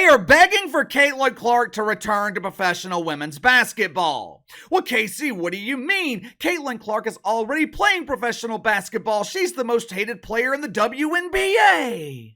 They are begging for Caitlin Clark to return to professional women's basketball. Well, Casey, what do you mean? Caitlin Clark is already playing professional basketball. She's the most hated player in the WNBA.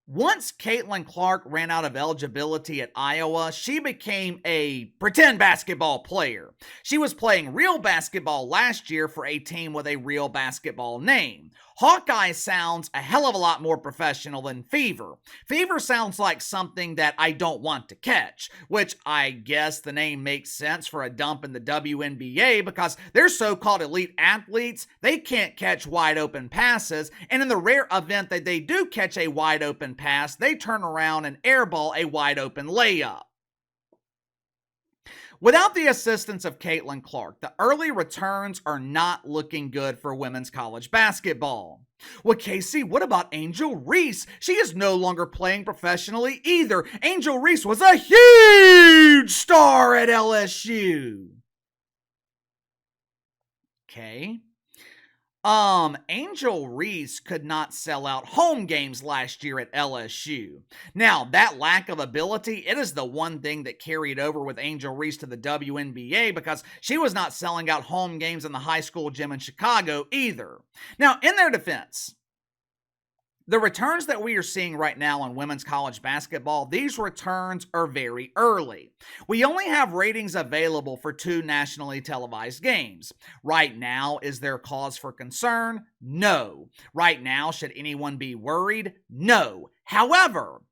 Once Caitlin Clark ran out of eligibility at Iowa, she became a pretend basketball player. She was playing real basketball last year for a team with a real basketball name. Hawkeye sounds a hell of a lot more professional than Fever. Fever sounds like something that I don't want to catch, which I guess the name makes sense for a dump in the WNBA because they're so-called elite athletes, they can't catch wide open passes, and in the rare event that they do catch a wide open pass, they turn around and airball a wide open layup. Without the assistance of Caitlin Clark, the early returns are not looking good for women's college basketball. Well, Casey, what about Angel Reese? She is no longer playing professionally either. Angel Reese was a huge star at LSU. Okay. Angel Reese could not sell out home games last year at LSU. Now, that lack of ability, it is the one thing that carried over with Angel Reese to the WNBA because she was not selling out home games in the high school gym in Chicago either. Now, in their defense, the returns that we are seeing right now in women's college basketball, these returns are very early. We only have ratings available for 2 nationally televised games. Right now, is there cause for concern? No. Right now, should anyone be worried? No. However,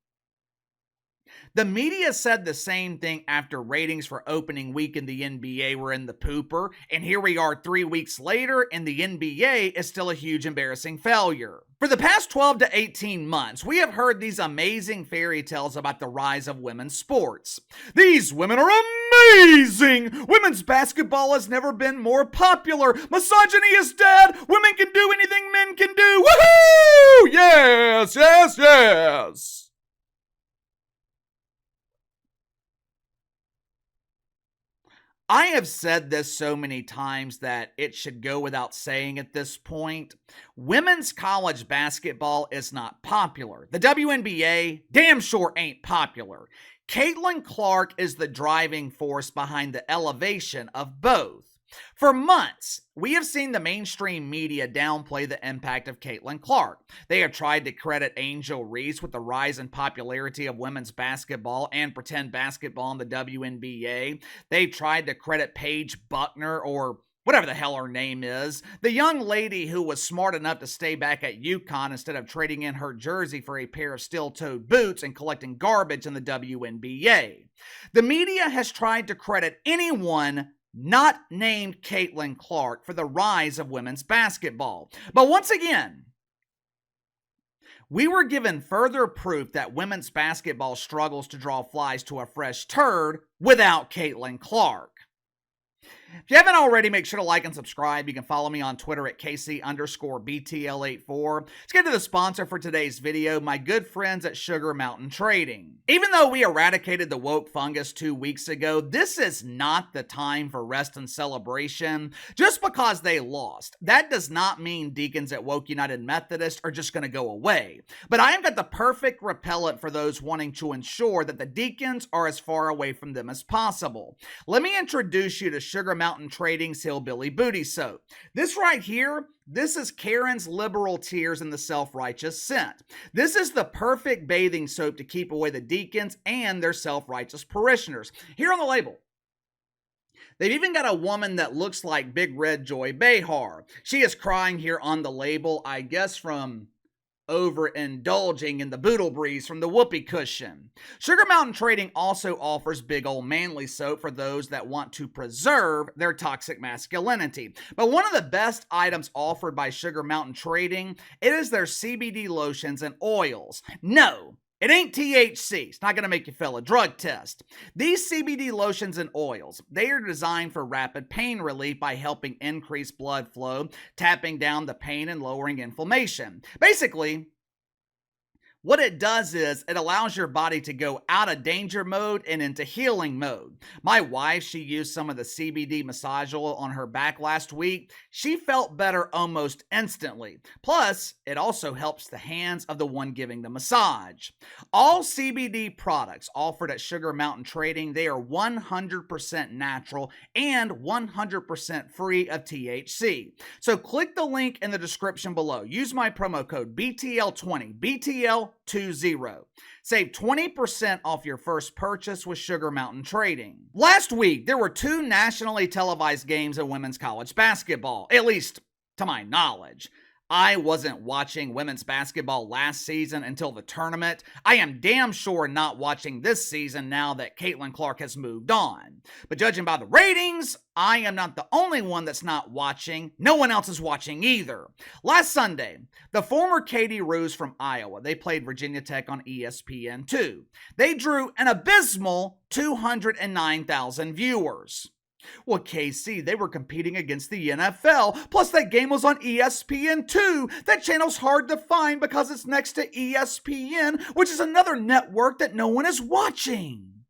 the media said the same thing after ratings for opening week in the NBA were in the pooper, and here we are 3 weeks later, and the NBA is still a huge embarrassing failure. For the past 12 to 18 months, we have heard these amazing fairy tales about the rise of women's sports. These women are amazing! Women's basketball has never been more popular. Misogyny is dead. Women can do anything men can do. Woohoo! Yes, yes, yes! I have said this so many times that it should go without saying at this point. Women's college basketball is not popular. The WNBA damn sure ain't popular. Caitlin Clark is the driving force behind the elevation of both. For months, we have seen the mainstream media downplay the impact of Caitlin Clark. They have tried to credit Angel Reese with the rise in popularity of women's basketball and pretend basketball in the WNBA. They've tried to credit Paige Buckner, or whatever the hell her name is, the young lady who was smart enough to stay back at UConn instead of trading in her jersey for a pair of steel-toed boots and collecting garbage in the WNBA. The media has tried to credit anyone not named Caitlin Clark for the rise of women's basketball. But once again, we were given further proof that women's basketball struggles to draw flies to a fresh turd without Caitlin Clark. If you haven't already, make sure to like and subscribe. You can follow me on Twitter at KC_BTL84. Let's get to the sponsor for today's video, my good friends at Sugar Mountain Trading. Even though we eradicated the woke fungus 2 weeks ago, this is not the time for rest and celebration. Just because they lost, that does not mean deacons at Woke United Methodist are just going to go away. But I have got the perfect repellent for those wanting to ensure that the deacons are as far away from them as possible. Let me introduce you to Sugar Mountain Trading's Hillbilly Booty Soap. This right here, this is Karen's Liberal Tears in the Self-Righteous Scent. This is the perfect bathing soap to keep away the deacons and their self-righteous parishioners. Here on the label, they've even got a woman that looks like Big Red Joy Behar. She is crying here on the label, I guess from overindulging in the boodle breeze from the whoopee cushion. Sugar Mountain Trading also offers Big Ol' Manly Soap for those that want to preserve their toxic masculinity. But one of the best items offered by Sugar Mountain Trading, it is their CBD lotions and oils. No, it ain't THC. It's not going to make you fail a drug test. These CBD lotions and oils, they are designed for rapid pain relief by helping increase blood flow, tapping down the pain and lowering inflammation. Basically, What it does is it allows your body to go out of danger mode and into healing mode. My wife, she used some of the CBD massage oil on her back last week. She felt better almost instantly. Plus, it also helps the hands of the one giving the massage. All CBD products offered at Sugar Mountain Trading, they are 100% natural and 100% free of THC. So click the link in the description below. Use my promo code BTL20, BTL20. Save 20% off your first purchase with Sugar Mountain Trading. Last week, there were 2 nationally televised games of women's college basketball, at least to my knowledge. I wasn't watching women's basketball last season until the tournament. I am damn sure not watching this season now that Caitlin Clark has moved on. But judging by the ratings, I am not the only one that's not watching. No one else is watching either. Last Sunday, the former Katie Roos from Iowa, they played Virginia Tech on ESPN2. They drew an abysmal 209,000 viewers. Well, KC, they were competing against the NFL, plus that game was on ESPN2. That channel's hard to find because it's next to ESPN, which is another network that no one is watching.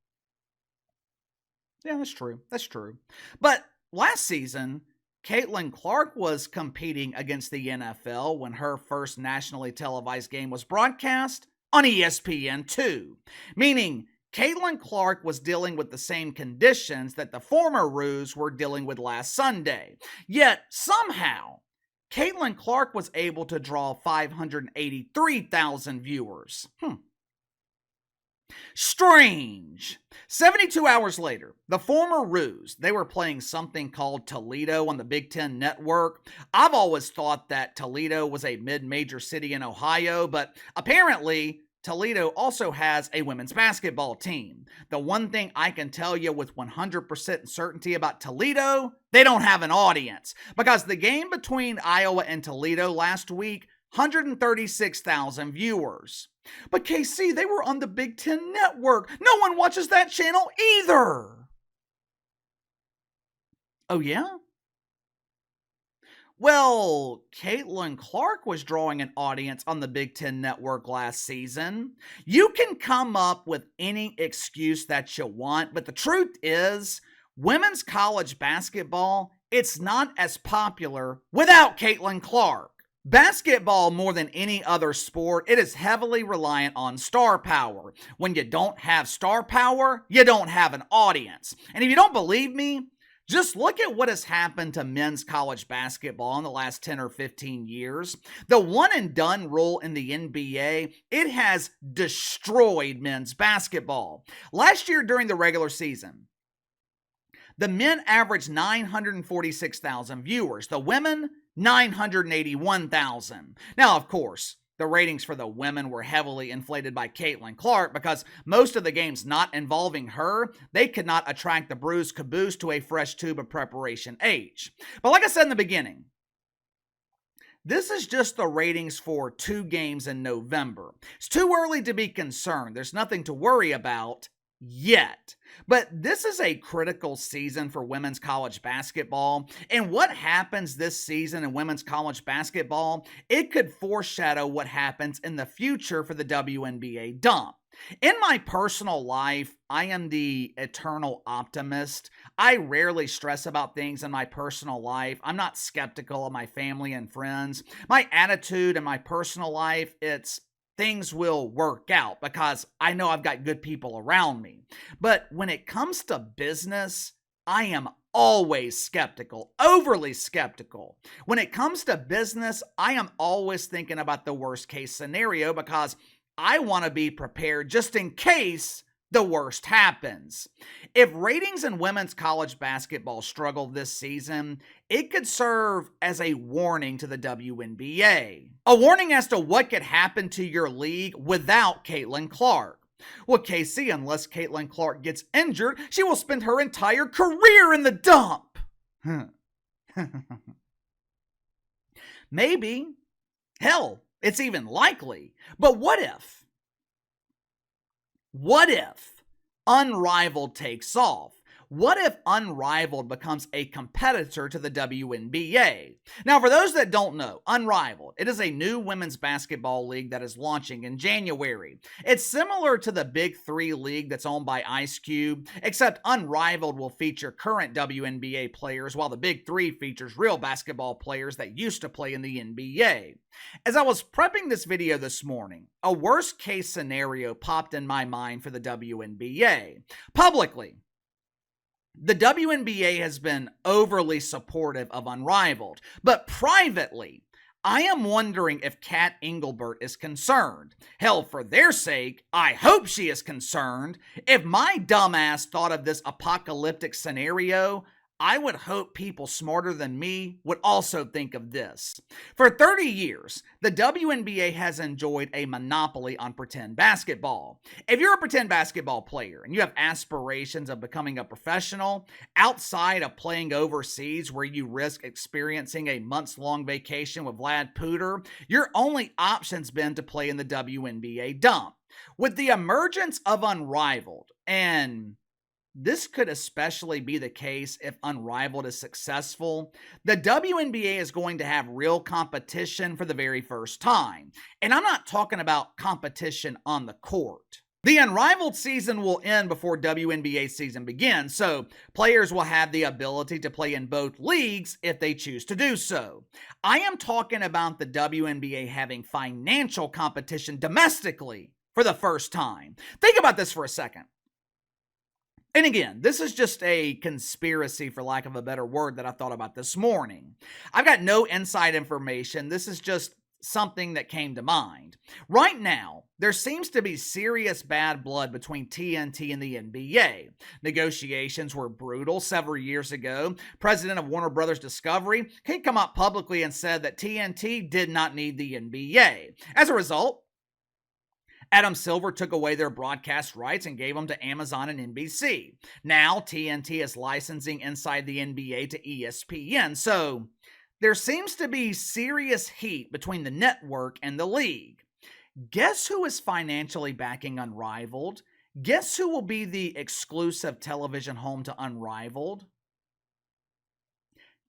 Yeah, that's true. That's true. But last season, Caitlin Clark was competing against the NFL when her first nationally televised game was broadcast on ESPN2, meaning Caitlin Clark was dealing with the same conditions that the former Roos were dealing with last Sunday. Yet, somehow, Caitlin Clark was able to draw 583,000 viewers. Strange. 72 hours later, the former Roos, they were playing something called Toledo on the Big Ten Network. I've always thought that Toledo was a mid-major city in Ohio, but apparently Toledo also has a women's basketball team. The one thing I can tell you with 100% certainty about Toledo, they don't have an audience. Because the game between Iowa and Toledo last week, 136,000 viewers. But KC, they were on the Big Ten Network. No one watches that channel either. Oh yeah? Well, Caitlin Clark was drawing an audience on the Big Ten Network last season. You can come up with any excuse that you want, but the truth is, women's college basketball, it's not as popular without Caitlin Clark. Basketball, more than any other sport, it is heavily reliant on star power. When you don't have star power, you don't have an audience. And if you don't believe me, just look at what has happened to men's college basketball in the last 10 or 15 years. The one and done rule in the NBA, it has destroyed men's basketball. Last year during the regular season, the men averaged 946,000 viewers. The women, 981,000. Now, of course, the ratings for the women were heavily inflated by Caitlin Clark because most of the games not involving her, they could not attract the bruised caboose to a fresh tube of preparation H. But like I said in the beginning, this is just the ratings for 2 games in November. It's too early to be concerned. There's nothing to worry about yet. But this is a critical season for women's college basketball. And what happens this season in women's college basketball, it could foreshadow what happens in the future for the WNBA dump. In my personal life, I am the eternal optimist. I rarely stress about things in my personal life. I'm not skeptical of my family and friends. My attitude in my personal life, it's things will work out because I know I've got good people around me. But when it comes to business, I am always skeptical, overly skeptical. When it comes to business, I am always thinking about the worst case scenario because I want to be prepared just in case the worst happens. If ratings in women's college basketball struggle this season, it could serve as a warning to the WNBA. A warning as to what could happen to your league without Caitlin Clark. Well, KC, unless Caitlin Clark gets injured, she will spend her entire career in the dump. Maybe. Hell, it's even likely. But what if? What if Unrivaled takes off? What if Unrivaled becomes a competitor to the WNBA? Now, for those that don't know, Unrivaled, it is a new women's basketball league that is launching in January. It's similar to the Big Three league that's owned by Ice Cube, except Unrivaled will feature current WNBA players, while the Big Three features real basketball players that used to play in the NBA. As I was prepping this video this morning, a worst case scenario popped in my mind for the WNBA. Publicly, the WNBA has been overly supportive of Unrivaled, but privately, I am wondering if Kat Engelbert is concerned. Hell, for their sake, I hope she is concerned. If my dumbass thought of this apocalyptic scenario, I would hope people smarter than me would also think of this. For 30 years, the WNBA has enjoyed a monopoly on pretend basketball. If you're a pretend basketball player and you have aspirations of becoming a professional, outside of playing overseas where you risk experiencing a months-long vacation with Vlad Pooter, your only option's been to play in the WNBA dump. With the emergence of Unrivaled, and this could especially be the case if Unrivaled is successful, the WNBA is going to have real competition for the very first time. And I'm not talking about competition on the court. The Unrivaled season will end before WNBA season begins, so players will have the ability to play in both leagues if they choose to do so. I am talking about the WNBA having financial competition domestically for the first time. Think about this for a second. And again, this is just a conspiracy, for lack of a better word, that I thought about this morning. I've got no inside information. This is just something that came to mind. Right now, there seems to be serious bad blood between TNT and the NBA. Negotiations were brutal several years ago. President of Warner Brothers Discovery, he came out publicly and said that TNT did not need the NBA. As a result, Adam Silver took away their broadcast rights and gave them to Amazon and NBC. Now, TNT is licensing inside the NBA to ESPN, so there seems to be serious heat between the network and the league. Guess who is financially backing Unrivaled? Guess who will be the exclusive television home to Unrivaled?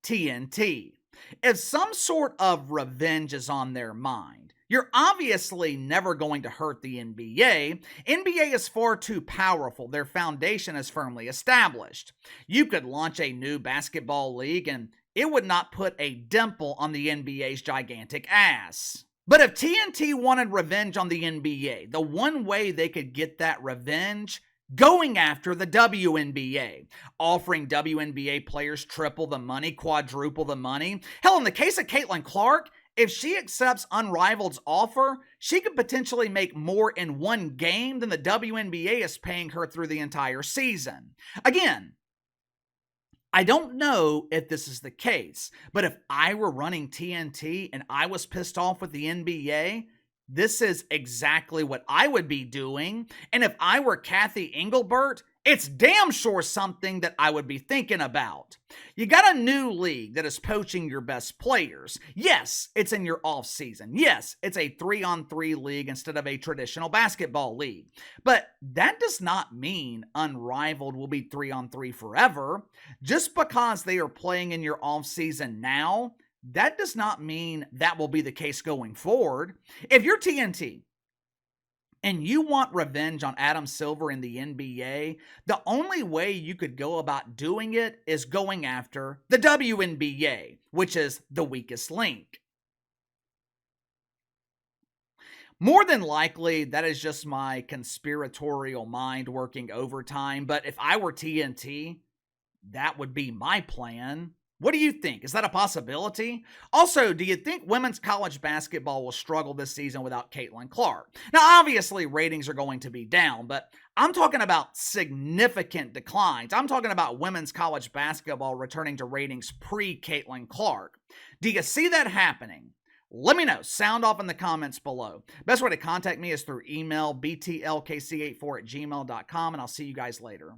TNT. If some sort of revenge is on their mind, you're obviously never going to hurt the NBA. NBA is far too powerful. Their foundation is firmly established. You could launch a new basketball league and it would not put a dimple on the NBA's gigantic ass. But if TNT wanted revenge on the NBA, the one way they could get that revenge, going after the WNBA, offering WNBA players triple the money, quadruple the money. Hell, in the case of Caitlin Clark, if she accepts Unrivaled's offer, she could potentially make more in one game than the WNBA is paying her through the entire season. Again, I don't know if this is the case, but if I were running TNT and I was pissed off with the NBA, this is exactly what I would be doing. And if I were Kathy Engelbert, it's damn sure something that I would be thinking about. You got a new league that is poaching your best players. Yes, it's in your off season. Yes, it's a 3-on-3 league instead of a traditional basketball league. But that does not mean Unrivaled will be 3-on-3 forever. Just because they are playing in your off season now, that does not mean that will be the case going forward. If you're TNT and you want revenge on Adam Silver in the NBA, the only way you could go about doing it is going after the WNBA, which is the weakest link. More than likely, that is just my conspiratorial mind working overtime, but if I were TNT, that would be my plan. What do you think? Is that a possibility? Also, do you think women's college basketball will struggle this season without Caitlin Clark? Now, obviously, ratings are going to be down, but I'm talking about significant declines. I'm talking about women's college basketball returning to ratings pre-Caitlin Clark. Do you see that happening? Let me know. Sound off in the comments below. Best way to contact me is through email, btlkc84@gmail.com, and I'll see you guys later.